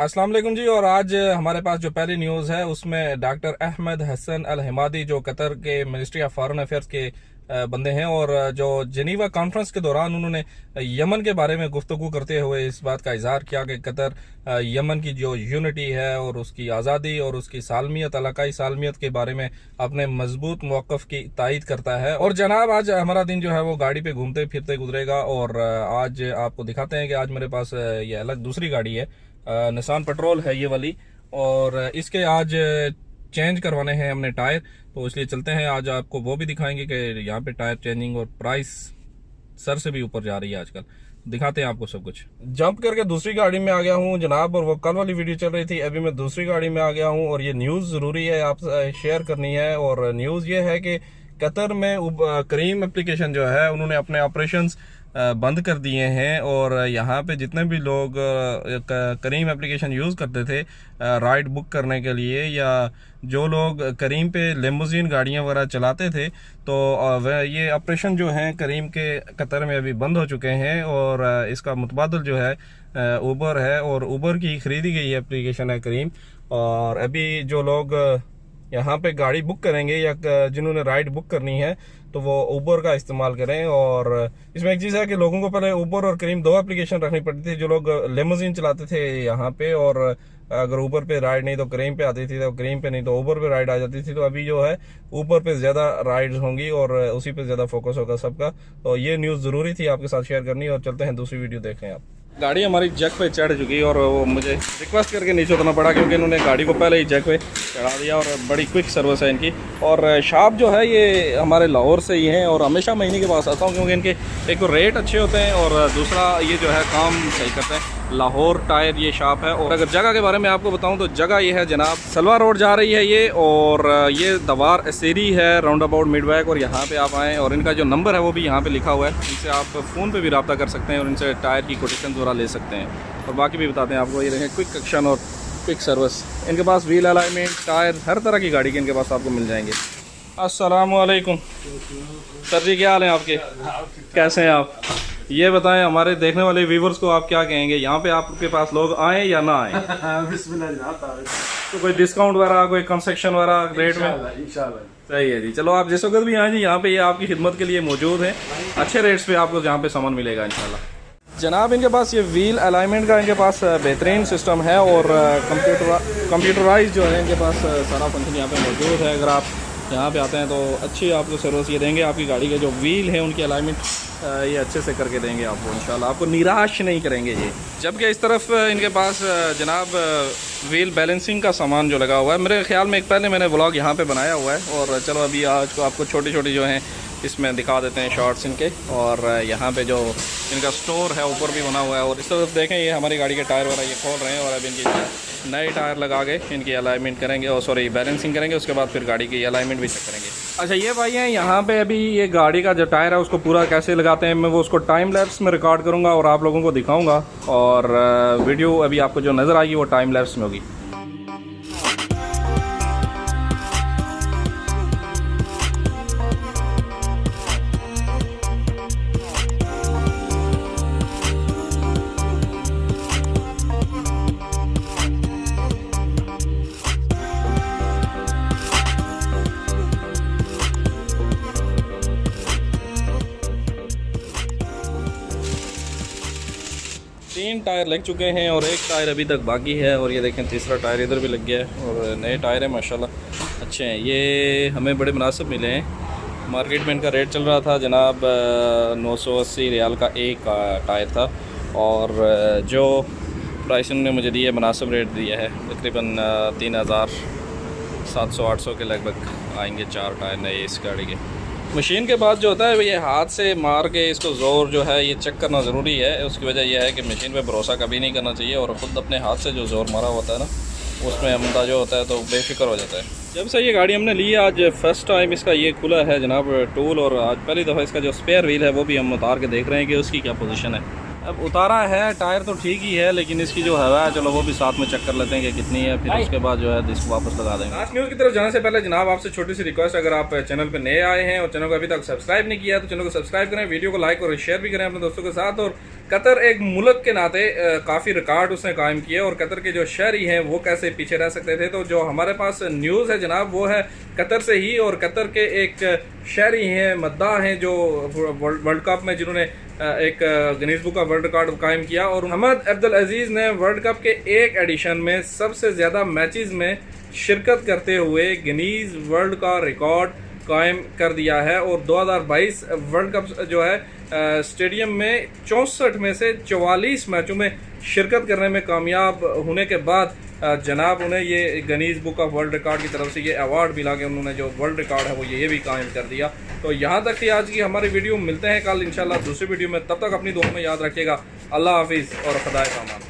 अस्सलाम वालेकुम जी। और आज हमारे पास जो पहली न्यूज़ है उसमें डॉक्टर अहमद हसन अल हिमादी जो कतर के मिनिस्ट्री ऑफ फॉरेन अफेयर्स के बंदे हैं और जो जेनीवा कॉन्फ्रेंस के दौरान उन्होंने यमन के बारे में गुफ्तगू करते हुए इस बात का इजहार किया कि कतर यमन की जो यूनिटी है और उसकी आज़ादी और उसकी सालमियत, इलाकाई सालमियत के बारे में अपने मजबूत मौक़िफ़ की तायीद करता है। और जनाब आज हमारा दिन जो है वो गाड़ी पे घूमते फिरते गुजरेगा और आज आपको दिखाते हैं कि आज मेरे पास ये अलग दूसरी गाड़ी है, निसान पेट्रोल है ये वाली, और इसके आज चेंज करवाने हैं हमने टायर, तो इसलिए चलते हैं। आज आपको वो भी दिखाएंगे कि यहाँ पे टायर चेंजिंग और प्राइस सर से भी ऊपर जा रही है आजकल। दिखाते हैं आपको सब कुछ। जंप करके दूसरी गाड़ी में आ गया हूँ जनाब, और वो कल वाली वीडियो चल रही थी, अभी मैं दूसरी गाड़ी में आ गया हूँ और ये न्यूज़ ज़रूरी है आप शेयर करनी है। और न्यूज़ ये है कि कतर में करीम एप्लीकेशन जो है उन्होंने अपने ऑपरेशंस बंद कर दिए हैं और यहाँ पे जितने भी लोग करीम एप्लीकेशन यूज़ करते थे राइड बुक करने के लिए, या जो लोग करीम पे लिमोजीन गाड़ियाँ वगैरह चलाते थे, तो ये ऑपरेशन जो हैं करीम के कतर में अभी बंद हो चुके हैं। और इसका मुतबादल जो है ऊबर है, और ऊबर की खरीदी गई एप्लीकेशन है करीम। और अभी जो लोग यहाँ पे गाड़ी बुक करेंगे या जिन्होंने राइड बुक करनी है तो वो ऊबर का इस्तेमाल करें। और इसमें एक चीज़ है कि लोगों को पहले ऊबर और करीम दो एप्लीकेशन रखनी पड़ती थी। जो लोग लिमोजीन चलाते थे यहाँ पे, और अगर ऊबर पे राइड नहीं तो करीम पे आती थी, तो करीम पे नहीं तो ऊबर पे राइड आ जाती थी। तो अभी जो है ऊबर पे ज़्यादा राइड्स होंगी और उसी पे ज़्यादा फोकस होगा सबका। तो ये न्यूज़ ज़रूरी थी आपके साथ शेयर करनी। और चलते हैं दूसरी वीडियो देखें आप। गाड़ी हमारी जैक पे चढ़ चुकी और वो मुझे रिक्वेस्ट करके नीचे उतरना पड़ा क्योंकि इन्होंने गाड़ी को पहले ही जैक पे चढ़ा दिया। और बड़ी क्विक सर्विस है इनकी। और शॉप जो है ये हमारे लाहौर से ही है और हमेशा मैं इन्हीं के पास आता हूँ क्योंकि इनके एक तो रेट अच्छे होते हैं और दूसरा ये जो है काम सही करते हैं। लाहौर टायर ये शॉप है। और अगर जगह के बारे में आपको बताऊं तो जगह ये है जनाब, सलवा रोड जा रही है ये, और ये दवार असेरी है राउंड अबाउट मिडवैक। और यहाँ पे आप आएँ और इनका जो नंबर है वो भी यहाँ पे लिखा हुआ है, इनसे आप फ़ोन पे भी रब्ता कर सकते हैं और इनसे टायर की कोटेशन वगैरह ले सकते हैं। और बाकी भी बताते हैं आपको। ये देखें क्विक एक्शन और क्विक सर्विस, इनके पास व्हील अलाइनमेंट, टायर, हर तरह की गाड़ी के इनके पास आपको मिल जाएंगे। अस्सलाम वालेकुम सर जी, क्या हाल है आपके, कैसे हैं आप? ये बताएं हमारे देखने वाले व्यूवर्स को आप क्या कहेंगे, यहाँ पे आपके पास लोग आए या ना आए? तो कोई डिस्काउंट वगैरह, कोई कंसेक्शन वगैरह रेट में? इंशाल्लाह सही है जी। चलो आप जिस वक्त भी आए जी, यहाँ पे ये आपकी खिदमत के लिए मौजूद है। अच्छे रेट्स पे आपको यहाँ पे सामान मिलेगा इंशाल्लाह। जनाब इनके पास ये व्हील अलाइनमेंट का इनके पास बेहतरीन सिस्टम है और कंप्यूटराइज जो है इनके पास सारा फंक्शन यहाँ पे मौजूद है। अगर आप यहाँ पे आते हैं तो अच्छी आपको सर्विस ये देंगे। आपकी गाड़ी के जो व्हील है उनकी अलाइनमेंट ये अच्छे से करके देंगे आपको इंशाल्लाह, आपको निराश नहीं करेंगे ये। जबकि इस तरफ इनके पास जनाब व्हील बैलेंसिंग का सामान जो लगा हुआ है, मेरे ख्याल में एक पहले मैंने व्लॉग यहाँ पे बनाया हुआ है। और चलो अभी आज को आपको छोटी छोटी जो हैं इसमें दिखा देते हैं शॉर्ट्स इनके। और यहाँ पे जो इनका स्टोर है ऊपर भी बना हुआ है। और इस तरफ देखें ये हमारी गाड़ी के टायर वगैरह ये खोल रहे हैं और अब इनकी नए टायर लगा के इनकी अलाइनमेंट करेंगे और सॉरी बैलेंसिंग करेंगे, उसके बाद फिर गाड़ी की अलाइनमेंट भी चेक करेंगे। अच्छा ये भाई हैं यहाँ पे अभी ये गाड़ी का जो टायर है उसको पूरा कैसे लगाते हैं, मैं वो उसको टाइम लैप्स में रिकॉर्ड करूँगा और आप लोगों को दिखाऊँगा। और वीडियो अभी आपको जो नज़र आएगी वो टाइम लैप्स में होगी। तीन टायर लग चुके हैं और एक टायर अभी तक बाकी है। और ये देखें तीसरा टायर इधर भी लग गया है और नए टायर है माशाल्लाह अच्छे हैं। ये हमें बड़े मुनासिब मिले हैं। मार्केट में इनका रेट चल रहा था जनाब 980 रियाल का एक टायर था, और जो प्राइस इन्होंने मुझे दिया मुनासिब रेट दिया है, तकरीबन 3700-800 के लगभग आएंगे चार टायर नए इस गाड़ी के। मशीन के बाद जो होता है ये हाथ से मार के इसको ज़ोर जो है ये चेक करना ज़रूरी है। उसकी वजह यह है कि मशीन पे भरोसा कभी नहीं करना चाहिए और ख़ुद अपने हाथ से जो ज़ोर मारा होता है ना उसमें हमदा जो होता है तो बेफिक्र हो जाता है। जब से ये गाड़ी हमने ली आज फ़र्स्ट टाइम इसका ये खुला है जनाब टूल, और आज पहली दफ़ा इसका जो स्पेयर व्हील है वो भी हम उतार के देख रहे हैं कि उसकी क्या पोजीशन है। अब उतारा है, टायर तो ठीक ही है, लेकिन इसकी जो हवा है, चलो वो भी साथ में चेक कर लेते हैं कि कितनी है, फिर उसके बाद जो है इसको वापस लगा देंगे। लास्ट न्यूज़ की तरफ जाने से पहले जनाब आपसे छोटी सी रिक्वेस्ट, अगर आप चैनल पे नए आए हैं और चैनल को अभी तक सब्सक्राइब नहीं किया है तो चैनल को सब्सक्राइब करें, वीडियो को लाइक और शेयर भी करें अपने दोस्तों के साथ। और कतर एक मुल्क के नाते काफ़ी रिकॉर्ड उसने कायम किए, और कतर के जो शहरी हैं वो कैसे पीछे रह सकते थे। तो जो हमारे पास न्यूज़ है जनाब वो है कतर से ही, और कतर के एक शहरी हैं, मद्दा हैं, जो वर्ल्ड कप में जिन्होंने एक गिनीज बुक का वर्ल्ड रिकॉर्ड कायम किया। और मोहम्मद अब्दुल अजीज़ ने वर्ल्ड कप के एक एडिशन में सबसे ज़्यादा मैचेस में शिरकत करते हुए गिनीज वर्ल्ड का रिकॉर्ड कायम कर दिया है। और 2022 वर्ल्ड कप जो है स्टेडियम में 64 में से 44 मैचों में शिरकत करने में कामयाब होने के बाद जनाब उन्हें ये Guinness book of world record की तरफ से ये अवार्ड मिला के उन्होंने जो वर्ल्ड रिकॉर्ड है वो ये भी कायम कर दिया। तो यहाँ तक थी आज की हमारी वीडियो, मिलते हैं कल इंशाल्लाह दूसरी वीडियो में, तब तक अपनी दुआ में याद रखिएगा। अल्लाह हाफिज़ और खुदा के अमान।